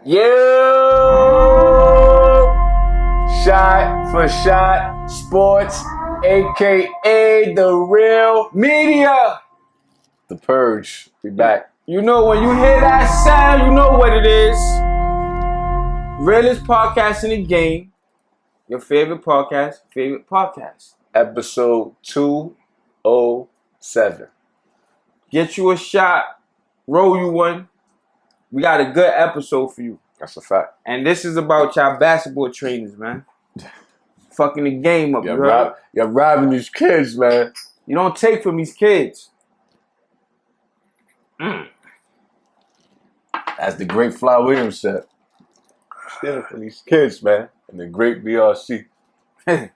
Yo! Shot for Shot Sports, a.k.a. The Real Media. The Purge. We back. You know, when you hear that sound, you know what it is. Realest podcast in the game. Your favorite podcast. Episode 207. Get you a shot. Roll you one. We got a good episode for you. That's a fact. And this is about y'all basketball trainers, man. Fucking the game up, You're robbing these kids, man. You don't take from these kids. As the great Fly Williams said. Stealing from these kids, man. And the great BRC. Yeah,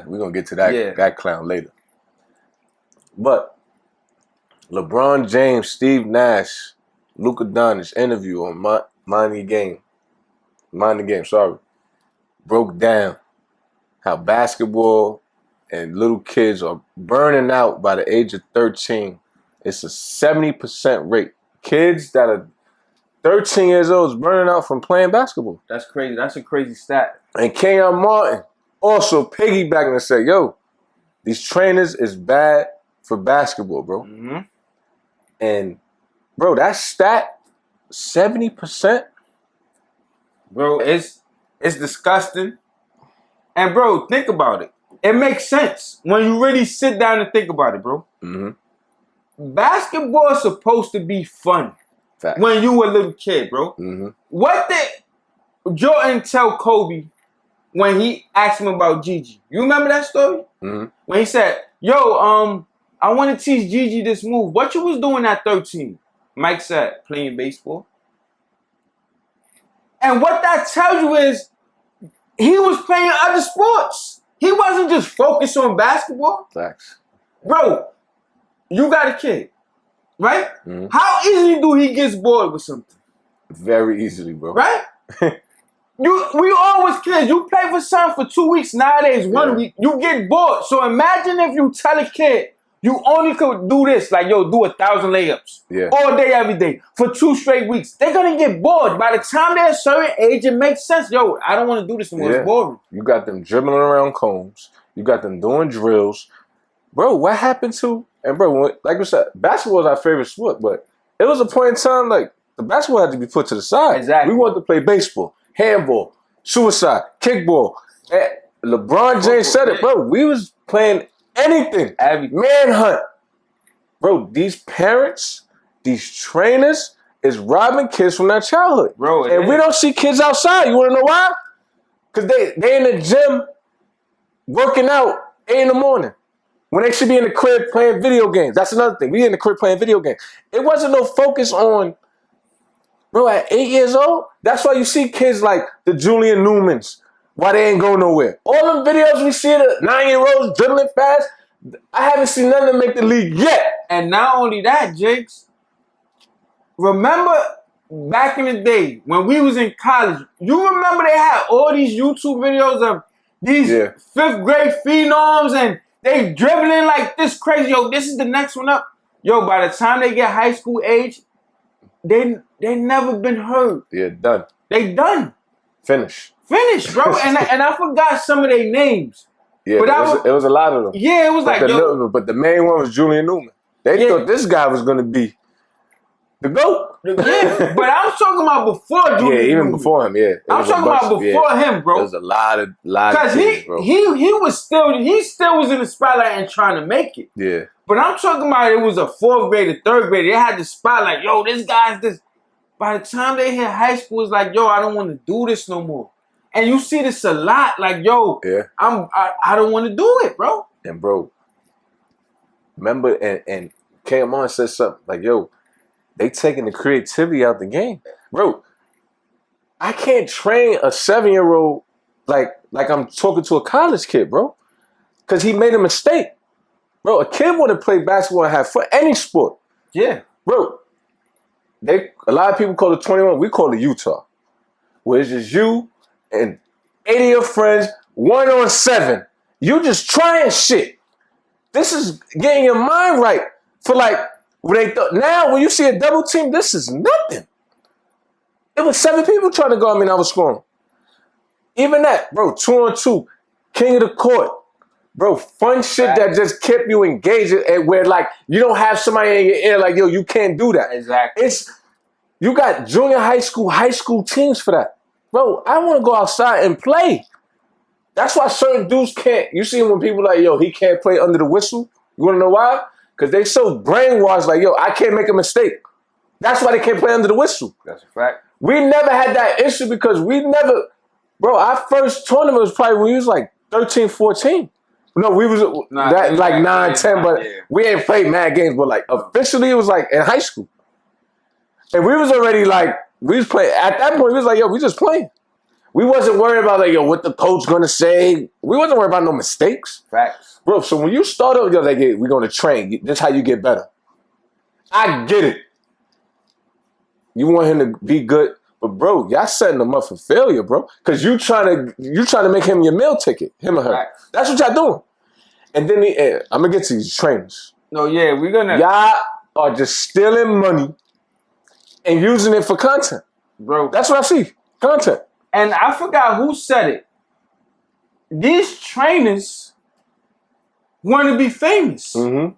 we're going to get to that clown later. But LeBron James, Steve Nash, Luka Doncic interview on Mind the Game, broke down how basketball and little kids are burning out by the age of 13. It's a 70% rate. Kids that are 13 years old is burning out from playing basketball. That's crazy. That's a crazy stat. And Kenyon Martin also piggybacking and said, yo, these trainers is bad for basketball, bro. Mm-hmm. And, bro, that stat, 70%? Bro, it's disgusting. And, bro, think about it. It makes sense when you really sit down and think about it, bro. Mm-hmm. Basketball is supposed to be fun. Fact. When you were a little kid, bro. Mm-hmm. What did Jordan tell Kobe when he asked him about Gigi? You remember that story? Mm-hmm. When he said, yo, I want to teach Gigi this move. What you was doing at 13? Mike said, playing baseball. And what that tells you is he was playing other sports. He wasn't just focused on basketball. Facts. Bro, you got a kid, right? Mm-hmm. How easily do he get bored with something? Very easily, bro. Right? We always kids. You play for something for 2 weeks nowadays, 1 week, you get bored. So imagine if you tell a kid you only could do this, like, yo, do 1,000 layups all day, every day, for 2 straight weeks. They're going to get bored. By the time they're a certain age, it makes sense. Yo, I don't want to do this anymore. It's boring. You got them dribbling around cones. You got them doing drills. Bro, what happened to... And, bro, like you said, basketball is our favorite sport, but it was a point in time, like, the basketball had to be put to the side. Exactly. We wanted to play baseball, handball, suicide, kickball. And LeBron James said it, bro. We was playing anything. Manhunt. Bro, these parents, these trainers is robbing kids from their childhood. Bro, and we don't see kids outside. You want to know why? Because they in the gym working out 8 in the morning. When they should be in the crib playing video games. That's another thing. We in the crib playing video games. It wasn't no focus on, bro, at 8 years old, that's why you see kids like the Julian Newmans, why they ain't go nowhere. All them videos we see of the 9-year-olds dribbling fast, I haven't seen none of them make the league yet. And not only that, Jiggs, remember back in the day when we was in college, you remember they had all these YouTube videos of these 5th grade phenoms and they dribbling like this crazy. Yo, this is the next one up. Yo, by the time they get high school age, they never been heard. Yeah, done. They done. Finish, bro. and I forgot some of their names. Yeah, but it was a lot of them. Yeah, it was but the main one was Julian Newman. They thought this guy was going to be the GOAT. Yeah, but I'm talking about before Julian Newman. Even before him, I'm talking about before him, bro. There was a lot of kids, bro. He still was in the spotlight and trying to make it. Yeah. But I'm talking about it was a 4th grader, 3rd grader. They had the spotlight. Yo, this guy's this. By the time they hit high school, it's like, yo, I don't want to do this no more. And you see this a lot. Like, yo, I don't want to do it, bro. And, bro, remember, and K.M.R. said something like, yo, they taking the creativity out the game. Bro, I can't train a 7-year-old like I'm talking to a college kid, bro. Because he made a mistake. Bro, a kid want to play basketball and have fun. Any sport. Yeah. Bro, a lot of people call it 21. We call it Utah. Where it's just you and 8 of your friends, 1-on-7. You just trying shit. This is getting your mind right for like, now when you see a double team, this is nothing. It was 7 people trying to guard me and I was scoring. Even that, bro, 2-on-2, king of the court. Bro, fun shit that just kept you engaged and where like you don't have somebody in your ear like, yo, you can't do that. Exactly. You got junior high school teams for that. Bro, I want to go outside and play. That's why certain dudes can't. You see when people like, yo, he can't play under the whistle. You want to know why? Because they so brainwashed like, yo, I can't make a mistake. That's why they can't play under the whistle. That's a fact. We never had that issue because bro, our first tournament was probably when we was like 13, 14. No, we was like 9, 10, but we ain't played mad games. But like officially, it was like in high school. And we was already like, we was playing. At that point, we was like, yo, we just playing. We wasn't worried about like, yo, what the coach gonna say. We wasn't worried about no mistakes. Facts. Bro, so when you start out, you're like, hey, we're gonna train. This is how you get better. I get it. You want him to be good, but bro, y'all setting him up for failure, bro. Cause you trying to make him your meal ticket, him or her. Facts. That's what y'all doing. And then I'm gonna get to these trainers. No, yeah, we're gonna. Y'all are just stealing money and using it for content. Bro. That's what I see. Content. And I forgot who said it. These trainers want to be famous. Mm-hmm.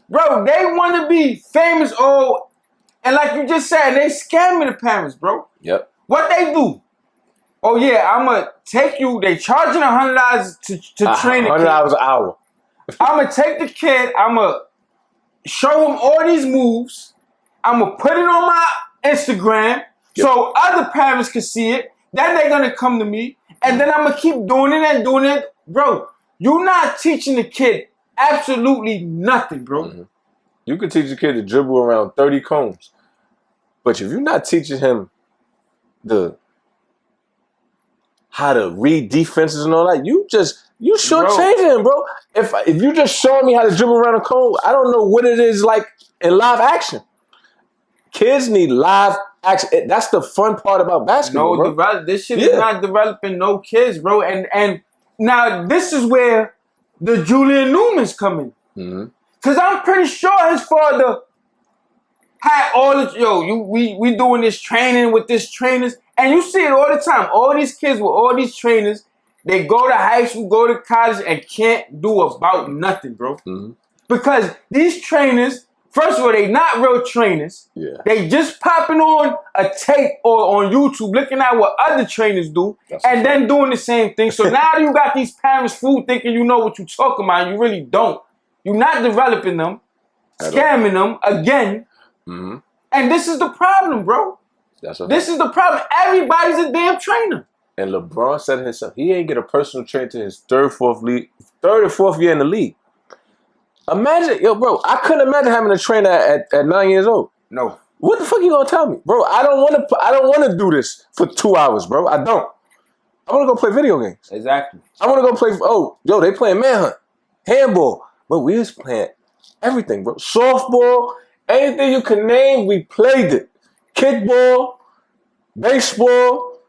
Bro, they want to be famous. Oh, and like you just said, they scamming the parents, bro. Yep. What they do? Oh, yeah, I'm going to take you. They charging $100 to train the kid. $100 an hour. I'm going to take the kid. I'm going to show him all these moves. I'm going to put it on my Instagram so other parents can see it. Then they're going to come to me. And then I'm going to keep doing it and doing it. Bro, you're not teaching the kid absolutely nothing, bro. Mm-hmm. You could teach a kid to dribble around 30 cones. But if you're not teaching him how to read defenses and all that, you shortchanging him, bro. If you just showing me how to dribble around a cone, I don't know what it is like in live action. Kids need live action. That's the fun part about basketball, bro. This shit is not developing no kids, bro. And now this is where the Julian Newmans come in. Mm-hmm. Cause I'm pretty sure his father had all this, we doing this training with this trainers. And you see it all the time. All these kids with all these trainers, they go to high school, go to college, and can't do about nothing, bro. Mm-hmm. Because these trainers, first of all, they not real trainers. Yeah. They just popping on a tape or on YouTube, looking at what other trainers do, and then doing the same thing. So now you got these parents fool thinking you know what you talking about, and you really don't. You're not developing them, scamming them again. Mm-hmm. And this is the problem, bro. This is the problem. Everybody's a damn trainer. And LeBron said it himself, he ain't get a personal trainer to his third or fourth year in the league. Imagine, bro, I couldn't imagine having a trainer at 9 years old. No. What the fuck you gonna tell me? Bro, I don't wanna do this for 2 hours, bro. I don't. I wanna go play video games. Exactly. I wanna go play, they playing manhunt, handball. Bro, we was playing everything, bro. Softball, anything you can name, we played it. Kickball, baseball,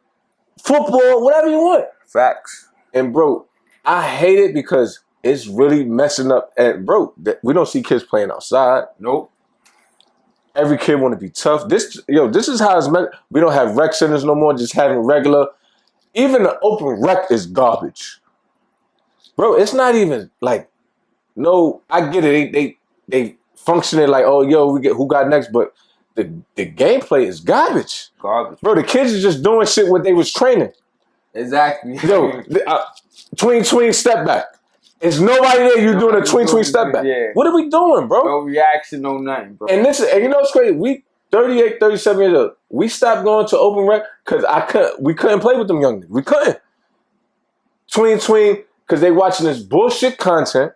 football, whatever you want. Facts. And bro, I hate it because it's really messing up. And bro, we don't see kids playing outside. Nope. Every kid want to be tough. This is how it's meant. We don't have rec centers no more. Just having regular. Even the open rec is garbage. Bro, it's not even like. No, I get it. They functioning like, we get who got next, but the gameplay is garbage. Garbage. Bro, the kids are just doing shit what they was training. Exactly. Tween step back. There's nobody there. You doing a tween step back. Yeah. What are we doing, bro? No reaction, no nothing, bro. And you know what's crazy? We 38, 37 years old. We stopped going to open rec because we couldn't play with them young niggas. We couldn't. Tween, because they watching this bullshit content.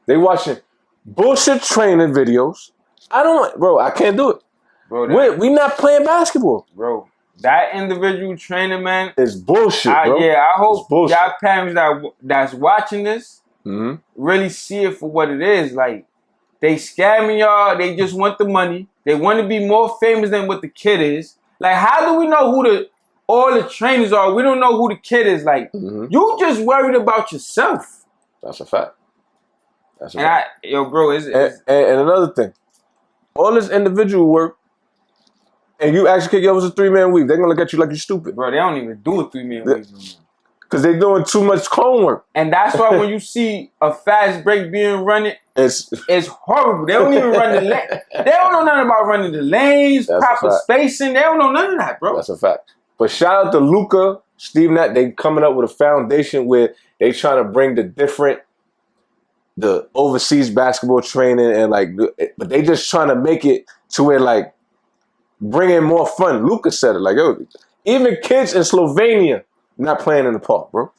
They watching bullshit training videos. I can't do it. Bro, we not playing basketball. Bro, that individual trainer, man. It's bullshit, bro. I hope y'all parents that's watching this really see it for what it is. Like, they scamming y'all. They just want the money. They want to be more famous than what the kid is. Like, how do we know who all the trainers are? We don't know who the kid is. Like, you just worried about yourself. That's a fact. Bro, it's and another thing, all this individual work and you actually kick, yo, it was a 3-man weave, they're gonna look at you like you're stupid. Bro, they don't even do a 3-man weave no more. Because they're doing too much clone work. And that's why when you see a fast break being run, it's horrible. They don't even run the lane. They don't know nothing about running the lanes, proper spacing. They don't know none of that, bro. That's a fact. But shout out to Luka, Steve Nash. They coming up with a foundation where they trying to bring the overseas basketball training and like, but they just trying to make it to where like bring in more fun. Luka said it like, yo, even kids in Slovenia not playing in the park, bro.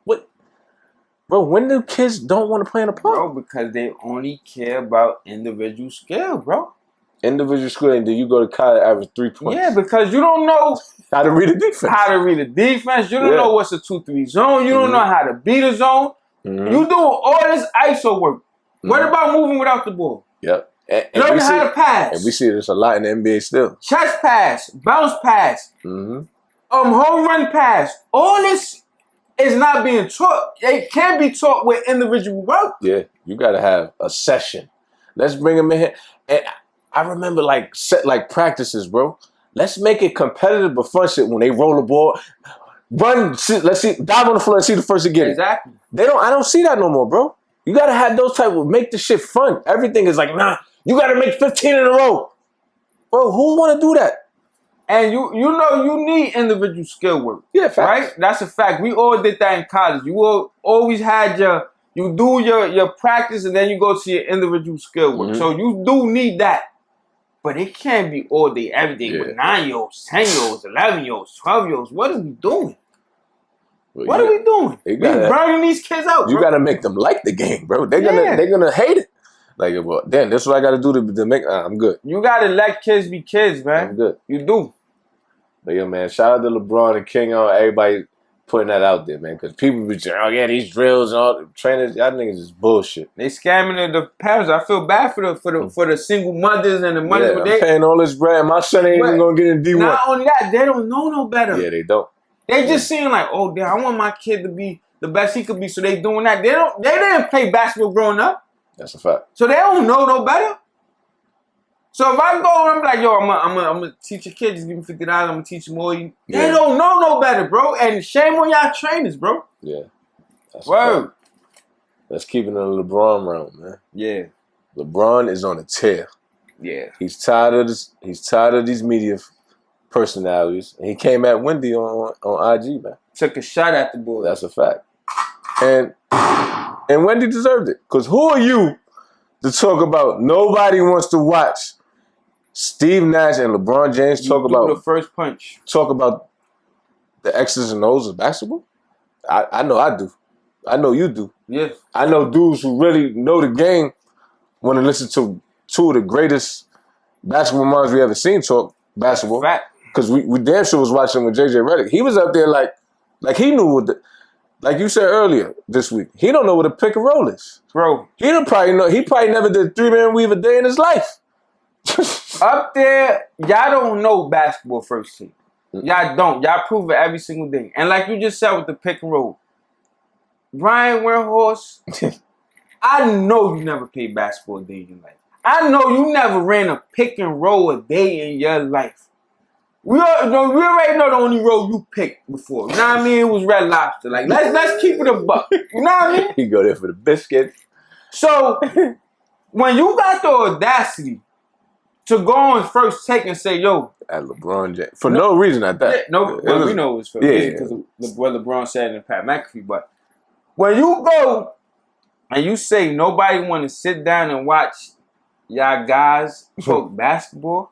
What? Bro, when do kids don't want to play in the park? Bro, because they only care about individual skill, bro. Individual skill, and then you go to college, average 3 points. Yeah, because you don't know how to read a defense. You don't know what's a 2-3 zone. You don't know how to beat a zone. You do all this ISO work. What about moving without the ball? Yep. And learning how to pass. And we see this a lot in the NBA still. Chest pass, bounce pass, home run pass. All this is not being taught. It can be taught with individual work. Yeah, you got to have a session. Let's bring them in here. And I remember like practices, bro. Let's make it competitive but fun shit when they roll the ball. Run, let's see, dive on the floor and see the first to get it. Exactly. I don't see that no more, bro. You gotta have those type of make the shit fun. Everything is like, nah, you gotta make 15 in a row. Bro, who wanna do that? And you know you need individual skill work. Yeah, facts. Right? That's a fact. We all did that in college. You always had you do your practice and then you go to your individual skill work. So you do need that. But it can't be all day, every day with 9-year-olds, 10-year-olds, 11-year-olds, 12-years. What are we doing? What are we doing? We burning these kids out, bro. You got to make them like the game, bro. They're gonna hate it. Like, well, damn, this is what I got to do to make. I'm good. You got to let kids be kids, man. I'm good. You do. But yeah, man, shout out to LeBron and King on everybody putting that out there, man. Because people be saying, oh yeah, these drills and all the trainers, y'all niggas is bullshit. They scamming the parents. I feel bad for the single mothers and the mothers. Yeah, I'm paying all this bread. My son ain't even gonna get in D1. Not only that, they don't know no better. Yeah, they don't. They just seeing like, oh damn, I want my kid to be the best he could be, so they doing that. They didn't play basketball growing up. That's a fact. So they don't know no better. So if I go and I'm like, yo, I'm gonna teach your kid, just give me $50, I'm gonna teach them all. They don't know no better, bro. And shame on y'all trainers, bro. Yeah. That's word. Let's keep it in the LeBron realm, man. Yeah. LeBron is on a tear. Yeah. He's tired of this. He's tired of these media personalities. And he came at Wendy on IG, man. Took a shot at the boy. That's a fact. And Wendy deserved it. Because who are you to talk about nobody wants to watch Steve Nash and LeBron James talk about the first punch? Talk about the X's and O's of basketball? I know I do. I know you do. Yes. I know dudes who really know the game want to listen to two of the greatest basketball minds we ever seen talk basketball. Because we damn sure was watching with JJ Redick. He was up there like he knew what like you said earlier this week. He don't know what a pick and roll is. Bro. He probably never did 3-man weave a day in his life. Up there, y'all don't know basketball first team. Y'all don't. Y'all prove it every single day. And like you just said with the pick and roll, Brian Windhorst, I know you never played basketball a day in your life. I know you never ran a pick and roll a day in your life. We already know the only roll you picked before. You know what I mean? It was Red Lobster. Like, let's keep it a buck. You know what I mean? He go there for the biscuit. So, when you got the audacity to go on first take and say, yo. At LeBron James. For no reason at that. We know it was for reason because of what LeBron said in Pat McAfee. But when you go and you say nobody want to sit down and watch y'all guys talk basketball,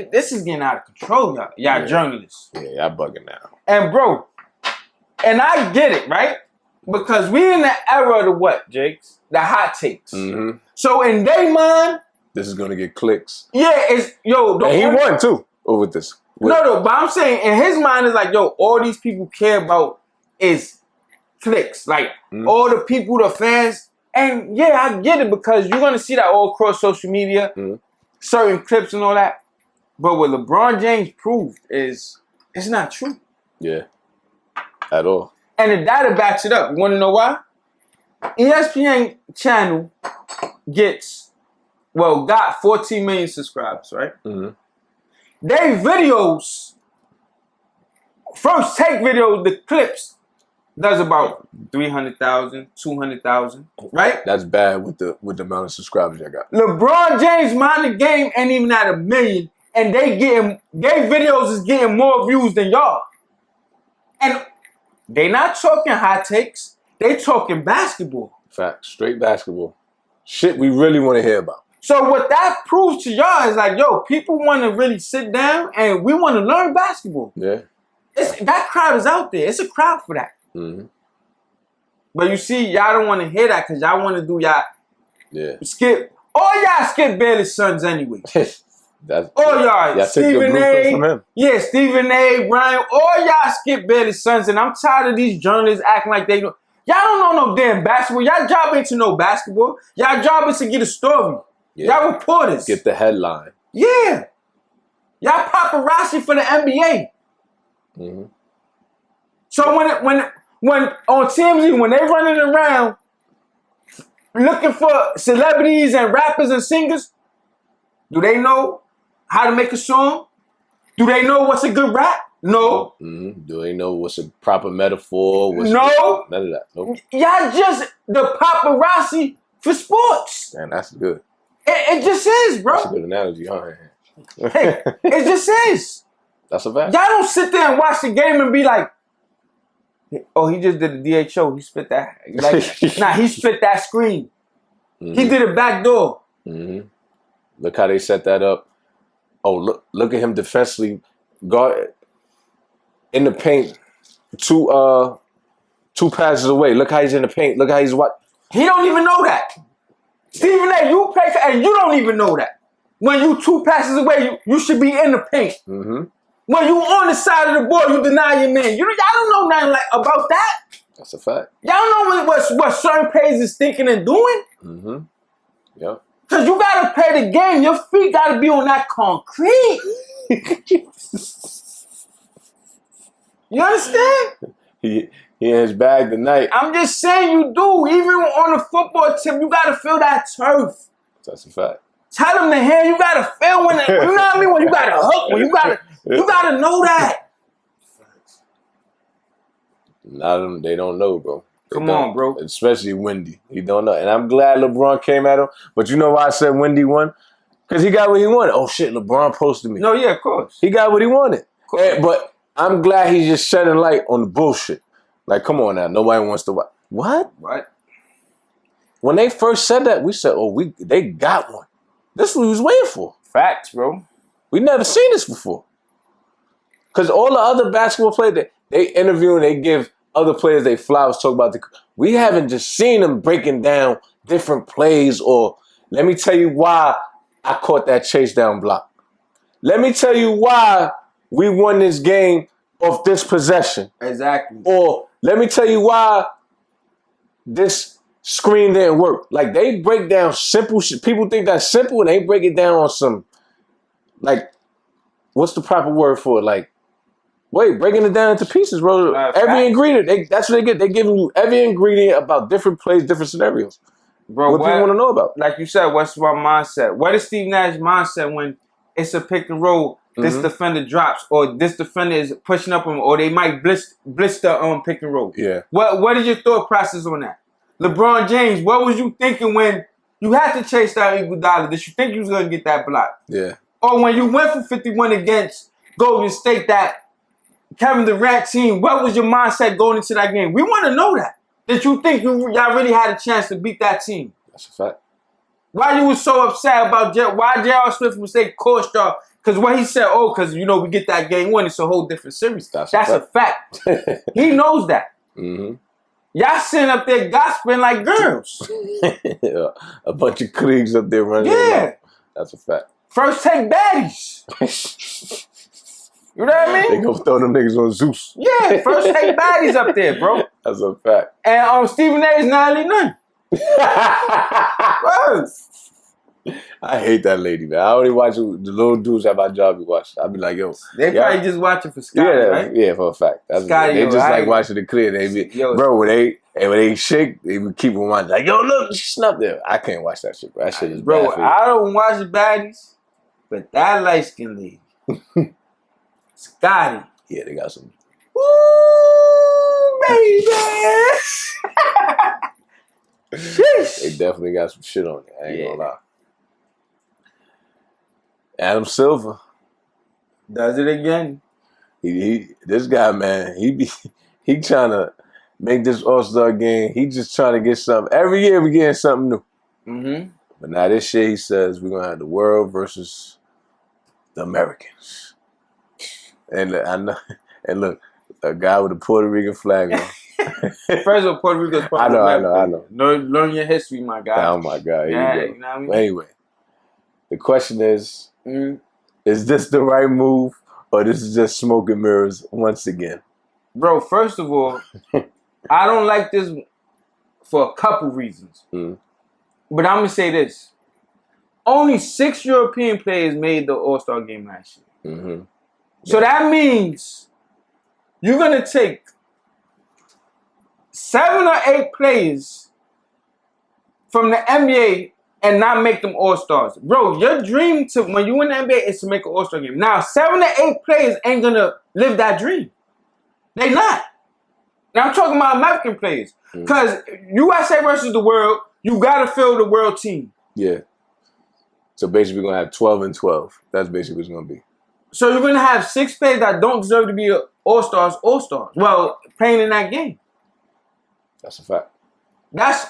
this is getting out of control, y'all journalists. Yeah, y'all bugging now. And bro, and I get it, right? Because we in the era of the what, Jiggs? The hot takes. Mm-hmm. So in their mind, this is gonna get clicks. Yeah, it's and he won too over this. No, but I'm saying in his mind is like, yo, all these people care about is clicks. Like all the people, the fans, and yeah, I get it because you're gonna see that all across social media, certain clips and all that. But what LeBron James proved is it's not true. Yeah, at all. And the data backs it up. You want to know why? ESPN channel gets got 14 million subscribers, right? Mm-hmm. They videos, first take videos, the clips, does about 300,000, 200,000, right? That's bad with the amount of subscribers I got. LeBron James mind the game ain't even at 1 million, and they videos is getting more views than y'all. And they not talking hot takes, they talking basketball. Fact, straight basketball. Shit we really want to hear about. So what that proves to y'all is like, yo, people want to really sit down and we want to learn basketball. Yeah. That crowd is out there. It's a crowd for that. Mm-hmm. But you see, y'all don't want to hear that because y'all want to do y'all skip. All y'all skip Bayless sons anyway. That's all y'all. Stephen A. Yeah, Stephen A. Brian. All y'all skip Bayless sons, and I'm tired of these journalists acting like they don't. Y'all don't know no damn basketball. Y'all job ain't to know basketball. Y'all job is to get a story. Yeah. Y'all reporters. Get the headline. Yeah. Y'all paparazzi for the NBA. Mm-hmm. So when on TMZ, when they running around looking for celebrities and rappers and singers, do they know how to make a song? Do they know what's a good rap? No. Mm-hmm. Do they know what's a proper metaphor? No. None of that. Nope. Y'all just the paparazzi for sports. Man, that's good. It just is, bro. That's a good analogy, huh? Hey, it just is. That's a fact. Y'all don't sit there and watch the game and be like, oh, he just did the DHO. He spit that. Like, nah, he spit that screen. Mm-hmm. He did a back door. Mm-hmm. Look how they set that up. Oh, look at him defensively. Guard in the paint. Two passes away. Look how he's in the paint. Look how he's what. He don't even know that. Stephen A., you play and you don't even know that. When you 2 passes away, you should be in the paint. Mm-hmm. When you on the side of the ball, you deny your man. Y'all don't know nothing about that. That's a fact. Y'all know what certain players is thinking and doing. Mm-hmm. Yep. Because you got to play the game. Your feet got to be on that concrete. You understand? He in his bag tonight. I'm just saying you do. Even on the football team, you got to feel that turf. That's a fact. Tell them the hand, you got to feel when, you know what I mean? When you got to hook, when you got to know that. A lot of them, they don't know, bro. Come on, bro. Especially Wendy. He don't know. And I'm glad LeBron came at him. But you know why I said Wendy won? Because he got what he wanted. Oh, shit, LeBron posted me. No, yeah, of course. He got what he wanted. But I'm glad he's just shedding light on the bullshit. Like, come on now. Nobody wants to watch. What? Right. When they first said that, we said, oh, they got one. This is what we was waiting for. Facts, bro. We never seen this before. Because all the other basketball players, they interview and they give other players they flowers, talk about we haven't just seen them breaking down different plays or let me tell you why I caught that chase down block. Let me tell you why we won this game off this possession. Exactly. Or let me tell you why this screen didn't work. Like they break down simple shit. People think that's simple and they break it down on some, like, what's the proper word for it? Like, wait, breaking it down into pieces, bro. Every ingredient, that's what they get. They giving you every ingredient about different plays, different scenarios. Bro, what people want to know about? Like you said, what's my mindset? What is Steve Nash's mindset when it's a pick and roll, this defender drops, or this defender is pushing up him, or they might blitz the pick and roll? Yeah. What is your thought process on that? LeBron James, what was you thinking when you had to chase that Iguodala? Did you think you was going to get that block? Yeah. Or when you went for 51 against Golden State, that Kevin Durant team, what was your mindset going into that game? We want to know that. Did you think y'all really had a chance to beat that team? That's a fact. Why you was so upset about why J.R. Smith mistake cost y'all? Because what he said, because, we get that game 1, it's a whole different series. That's a fact. He knows that. Mm-hmm. Y'all sitting up there gossiping like girls. Yeah, a bunch of creeps up there running around. That's a fact. First take baddies. You know what I mean? They gonna throw them niggas on Zeus. Yeah, first take baddies up there, bro. That's a fact. And Stephen A. is not really none. Bro. I hate that lady, man. I only watch the little dudes at my job be watching. I'll be like, yo. They probably just watching for Scotty, right? Yeah, for a fact. Scotty, they just like watching it clear. They be, bro, when they shake, they be keep on like, yo, look, she's not there. I can't watch that shit, bro. That shit is bro. bad. I don't watch the baddies, but that light skin lady, Scotty. Yeah, they got some. Ooh, baby. They definitely got some shit on it. I ain't gonna lie. Adam Silver does it again. This guy, man, he trying to make this All-Star game. He just trying to get something. Every year we getting something new. Mm-hmm. But now this year he says we're gonna have the world versus the Americans. And I know, and look, a guy with a Puerto Rican flag on. First of all, Puerto Rico's I know. Learn your history, my guy. Oh my God. Yeah, you know what I mean? Anyway, the question is this the right move or this is just smoke and mirrors once again? Bro, first of all, I don't like this for a couple reasons. But I'm going to say this. Only 6 European players made the All-Star game last year. Mm-hmm. So that means you're going to take 7 or 8 players from the NBA and not make them All-Stars. Bro, your dream when you win the NBA is to make an All-Star game. Now, 7 or 8 players ain't going to live that dream. They not. Now, I'm talking about American players. Because USA versus the world, you got to fill the world team. Yeah. So basically, we're going to have 12 and 12. That's basically what it's going to be. So you're going to have 6 players that don't deserve to be All-Stars. Well, playing in that game. That's a fact. That's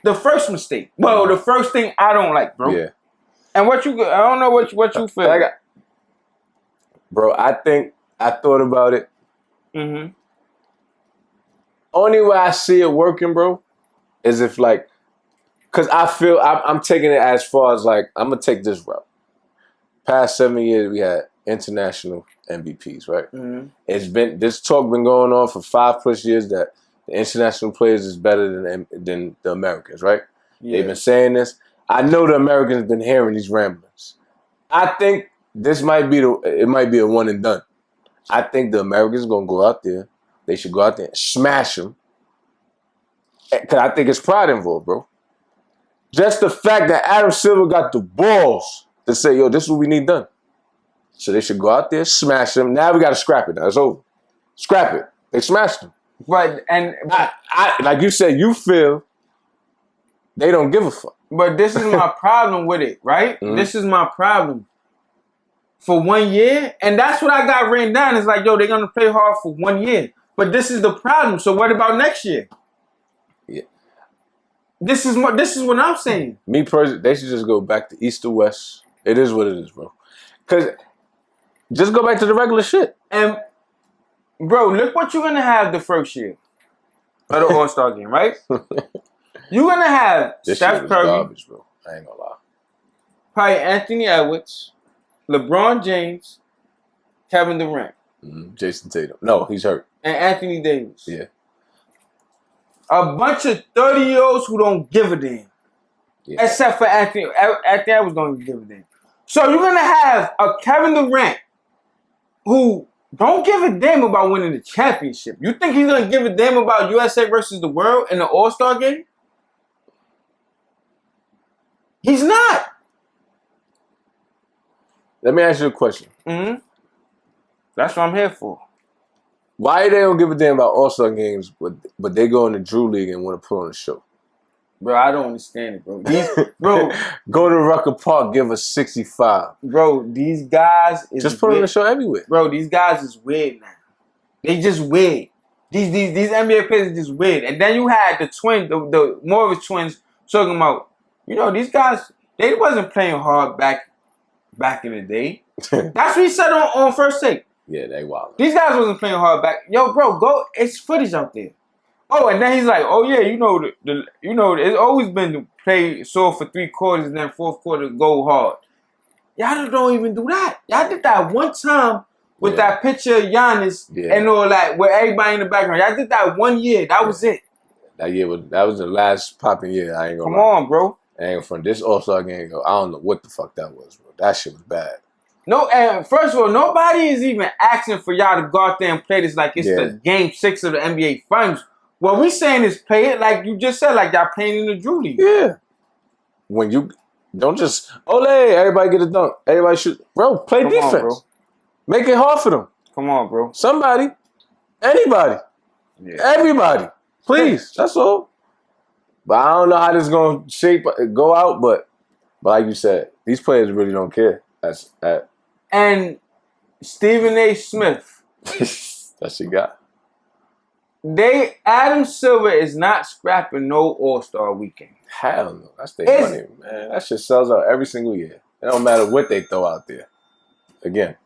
the first mistake. Well, the first thing I don't like, bro. Yeah. And I don't know what you feel. Bro, I thought about it. Mm-hmm. Only way I see it working, bro, is if like, because I feel I'm taking it as far as like, I'm going to take this route. Past 7 years, we had international MVPs, right? Mm-hmm. This talk been going on for 5+ years that the international players is better than the Americans, right? Yeah. They've been saying this. I know the Americans have been hearing these ramblings. I think this might be a one and done. I think the Americans gonna go out there. They should go out there and smash them. Cause I think it's pride involved, bro. Just the fact that Adam Silver got the balls to say, yo, this is what we need done. So they should go out there, smash them. Now we got to scrap it. Now it's over. Scrap it. They smashed them. But I like you said, you feel they don't give a fuck. But this is my problem with it, right? Mm-hmm. This is my problem. For 1 year, and that's what I got written down. It's like, yo, they're gonna play hard for 1 year. But this is the problem. So what about next year? Yeah. This is what I'm saying. Me personally, they should just go back to East to West. It is what it is, bro. Cause just go back to the regular shit. And bro, look what you're gonna have the first year of the All-Star game, right? You're gonna have this Steph Curry, garbage, bro. I ain't gonna lie. Probably Anthony Edwards, LeBron James, Kevin Durant, Jason Tatum. No, he's hurt. And Anthony Davis. Yeah. A bunch of 30-year-olds who don't give a damn. Yeah. Except for Anthony Edwards don't give a damn. So you're gonna have a Kevin Durant who don't give a damn about winning the championship. You think he's gonna give a damn about USA versus the world in the All-Star game? He's not. Let me ask you a question. Mm-hmm. That's what I'm here for. Why they don't give a damn about All-Star games, but they go in the Drew League and want to put on a show? Bro, I don't understand it, bro. Go to Rucker Park, give us 65. Bro, these guys is just put on a show everywhere. Bro, these guys is weird now. They just weird. These NBA players are just weird. And then you had the twin, the Morris twins talking about, you know, these guys, they wasn't playing hard back in the day. That's what he said on First Take. Yeah, they wild. These guys wasn't playing hard back. Yo, bro, go. It's footage out there. Oh, and then he's like, oh yeah, you know, it's always been to play soft for 3 quarters and then 4th quarter go hard. Y'all don't even do that. Y'all did that one time with that picture of Giannis and all that, where everybody in the background. Y'all did that 1 year. That was it. That was the last popping year. I ain't gonna Come on, bro. And from this All-Star game, I don't know what the fuck that was, bro. That shit was bad. No, and first of all, nobody is even asking for y'all to go out there and play this like it's the Game 6 of the NBA Finals. What we saying is play it like you just said, like y'all playing in the Drew League. Yeah. When you don't just, everybody get a dunk. Everybody shoot. Bro, play defense. On, bro. Make it hard for them. Come on, bro. Somebody. Anybody. Yeah. Everybody. Please. That's all. But I don't know how this is going to go out, but like you said, these players really don't care. And Stephen A. Smith. That's your guy. Adam Silver is not scrapping no All-Star weekend. Hell no. That's their money, man. That shit sells out every single year. It don't matter what they throw out there. Again.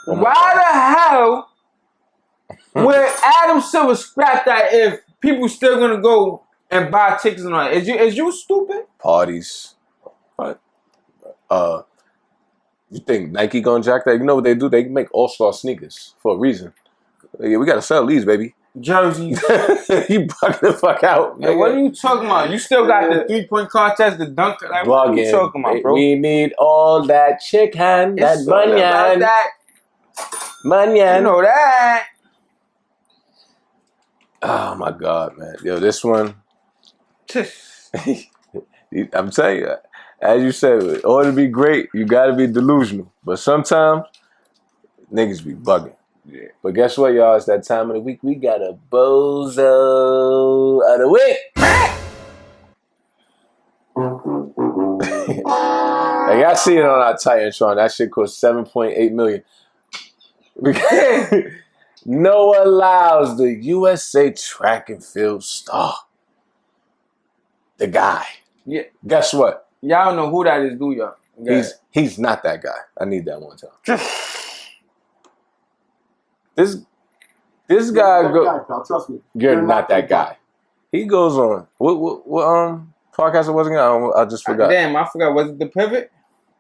Why the hell would Adam Silver scrap that if people still gonna go and buy tickets and all that? Is you stupid? Parties. What? You think Nike gonna jack that? You know what they do? They make all-star sneakers for a reason. Yeah, we gotta sell these, baby. Jerseys. You bugging the fuck out. Yeah, what are you talking about? You still got the 3-point contest, the dunk. Like, what are you talking about, bro? We need all that chicken, that manyan. Manyan. You know that. Oh my God, man. Yo, this one. I'm telling you, as you said, in order to be great, you gotta be delusional. But sometimes niggas be bugging. Yeah. But guess what, y'all? It's that time of the week. We got a Bozo of the week. Like, y'all see it on our Titantron. That shit cost $7.8 million. Noah Lyles, the USA track and field star. The guy. Yeah. Guess what? Y'all don't know who that is, do y'all? He's not that guy. I need that one time. This guy trust me. You're not that guy. He goes on. What podcast it was again? I just forgot. Damn, I forgot. Was it the Pivot?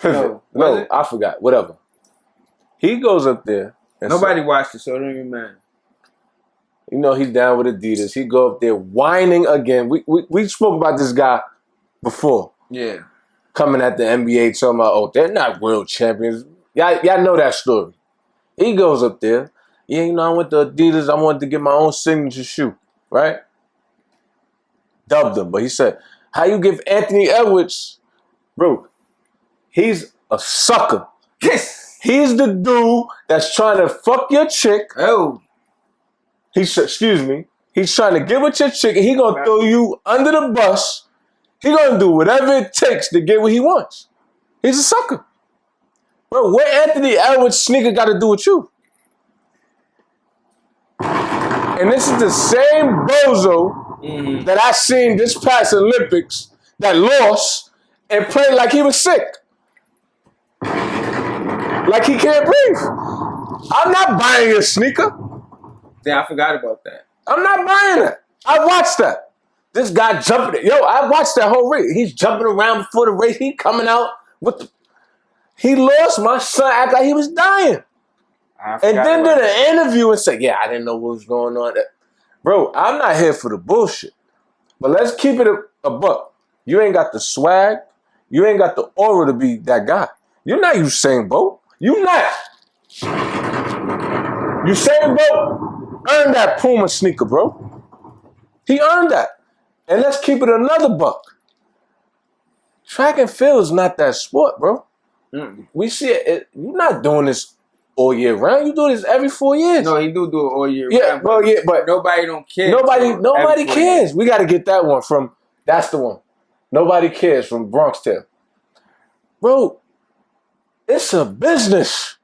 No, I forgot. Whatever. He goes up there. Nobody watched it, so it don't even matter. You know he's down with Adidas. He go up there whining again. We spoke about this guy before. Yeah. Coming at the NBA talking about, they're not world champions. Y'all know that story. He goes up there. Yeah, you know, I went to Adidas. I wanted to get my own signature shoe, right? Dubbed him, but he said, how you give Anthony Edwards, bro, he's a sucker. Yes. He's the dude that's trying to fuck your chick. Oh. He's trying to get with your chick and he gonna throw you under the bus. He gonna do whatever it takes to get what he wants. He's a sucker. Bro, what Anthony Edwards sneaker got to do with you? And this is the same Bozo that I seen this past Olympics that lost and played like he was sick. Like he can't breathe. I'm not buying your sneaker. Yeah, I forgot about that. I'm not buying that. I watched that. This guy jumping. Yo, I watched that whole race. He's jumping around before the race. He coming out with the... He lost. My son act like he was dying. And then did an interview and said, I didn't know what was going on. Bro, I'm not here for the bullshit. But let's keep it a buck. You ain't got the swag. You ain't got the aura to be that guy. You're not Usain Bolt. You not. Usain Bolt earned that Puma sneaker, bro. He earned that. And let's keep it another buck. Track and field is not that sport, bro. We see it. You're not doing this all year round. You do this every 4 years. No, he do it all year round. But nobody don't care. Nobody cares. We got to get that one from. That's the one. Nobody cares from Bronx Tale. Bro, it's a business.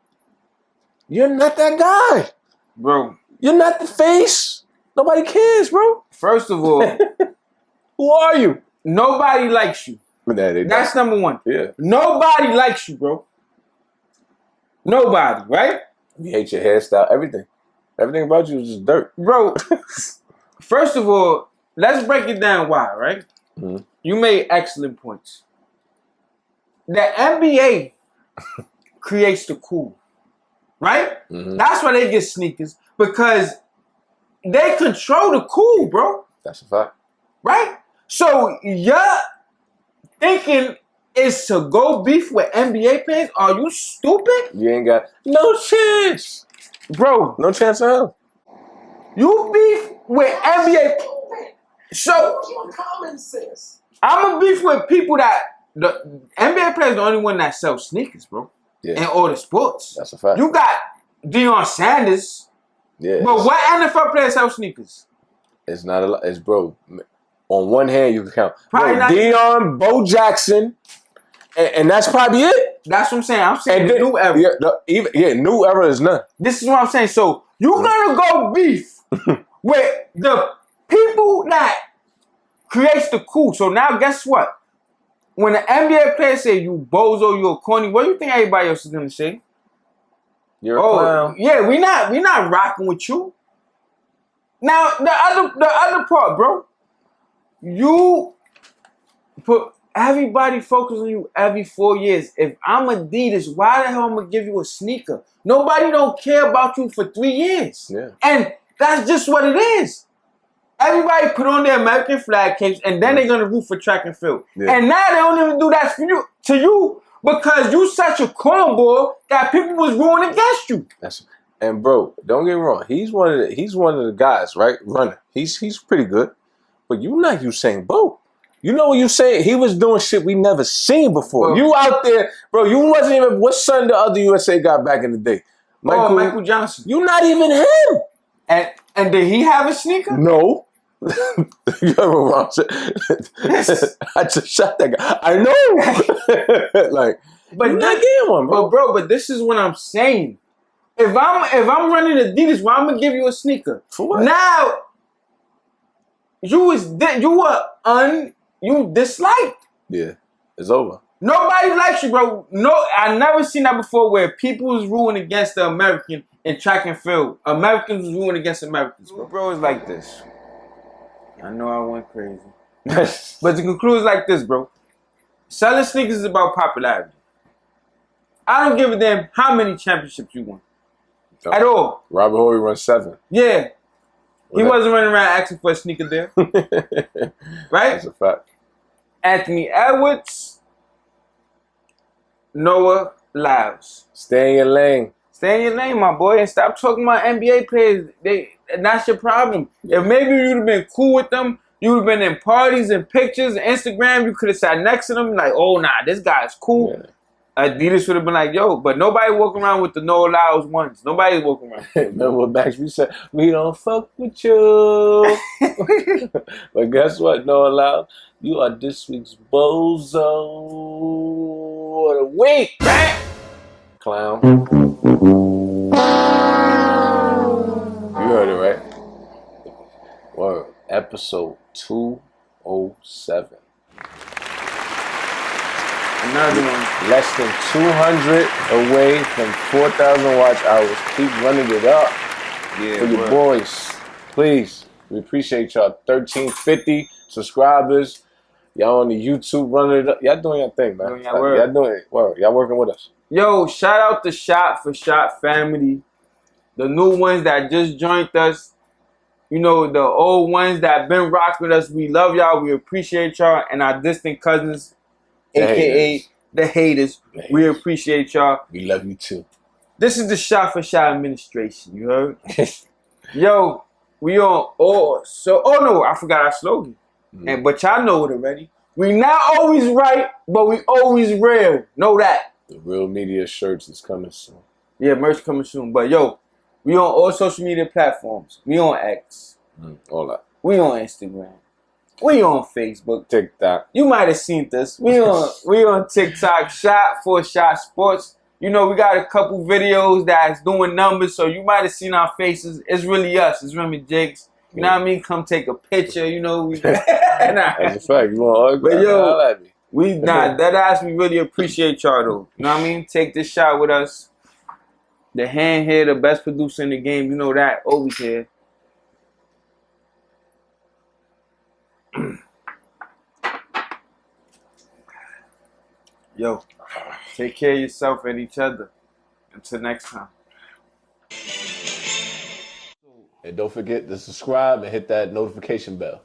You're not that guy, bro. You're not the face. Nobody cares, bro. First of all, who are you? Nobody likes you. That's number one. Yeah. Nobody likes you, bro. Nobody, right? We hate your hairstyle, everything. Everything about you is just dirt. Bro, first of all, let's break it down why, right? Mm-hmm. You made excellent points. The NBA creates the cool, right? Mm-hmm. That's why they get sneakers, because they control the cool, bro. That's a fact. Right? So, thinking is to go beef with NBA players? Are you stupid? You ain't got no chance. Bro. No chance at all. You beef with NBA. So, common sense. I'm a beef with people that the NBA players the only one that sells sneakers, bro. Yeah. In all the sports. That's a fact. You got Deion Sanders. Yeah. But what NFL players sell sneakers? It's not a lot. It's bro. On one hand, you can count. Probably not. Deion, Bo Jackson, and that's probably it. That's what I'm saying. I'm saying And new era. New era is none. This is what I'm saying. So you gonna go beef with the people that creates the cool. So now guess what? When the NBA player say you bozo, you a corny, what do you think everybody else is gonna say? You're a clown. Yeah, we not rocking with you. Now the other part, bro. You put everybody focus on you every 4 years. If I'm Adidas, why the hell I'm gonna give you a sneaker? Nobody don't care about you for 3 years. Yeah. And that's just what it is. Everybody put on their American flag capes and then they're gonna root for track and field. Yeah. And now they don't even do that for you to you because you such a cornball that people was rooting against you. And bro, don't get me wrong. He's one of the guys, right? Runner. He's pretty good. But you not Usain Bolt. You know what you saying? He was doing shit we never seen before. Bro. You out there, bro. You wasn't even. What son the other USA got back in the day? Michael Johnson. You not even him. And did he have a sneaker? No. You ever wrong? I just shot that guy. I know. Like, but you're not getting one, bro. But this is what I'm saying. If I'm running Adidas, well, I'm gonna give you a sneaker. For what? Now you disliked. Yeah, it's over. Nobody likes you, bro. No, I never seen that before where people was ruling against the American in track and field. Americans was ruling against Americans, bro. Bro, it's like this. I know I went crazy. But the conclusion is like this, bro. Selling sneakers is about popularity. I don't give a damn how many championships you won. At all. Robert Horry runs 7. Yeah. He wasn't running around asking for a sneaker there. Right? That's a fact. Anthony Edwards, Noah Lyles. Stay in your lane. Stay in your lane, my boy, and stop talking about NBA players. That's your problem. If maybe you'd have been cool with them, you would have been in parties and pictures and Instagram, you could have sat next to them like, oh, nah, this guy's cool. Yeah. Adidas would have been like, yo, but nobody walking around with the Noah Lyles ones. Nobody's walking around. Remember what Max we said? We don't fuck with you. But guess what, Noah Lyles? You are this week's Bozo of the week. Clown. You heard it, right? Word. Episode 207. Another one. Less than 200 away from 4,000 watch hours. Keep running it up for your boys. Please. We appreciate y'all. 1,350 subscribers. Y'all on the YouTube running it up. Y'all doing your thing, man. Y'all doing it. Word. Y'all working with us. Yo, shout out to Shot for Shot family. The new ones that just joined us. You know, the old ones that been rocking with us. We love y'all. We appreciate y'all. And our distant cousins. AKA the haters. We appreciate y'all. We love you too. This is the Shot for Shot administration. You heard? Yo, we on all. So, oh no, I forgot our slogan. But y'all know it already. We not always right, but we always real. Know that. The Real Media shirts is coming soon. Yeah, merch coming soon. But yo, we on all social media platforms. We on X. All that. We on Instagram. We on Facebook. TikTok. You might have seen this. We on TikTok. Shot for Shot Sports. You know, we got a couple videos that's doing numbers, so you might have seen our faces. It's really us. It's really Jiggs. You know what I mean? Come take a picture. You know, That's a fact. You want to but yo, that ass. We really appreciate y'all though. You know what I mean? Take this shot with us. The hand here, the best producer in the game. You know that. Always here. Yo, take care of yourself and each other. Until next time. And don't forget to subscribe and hit that notification bell.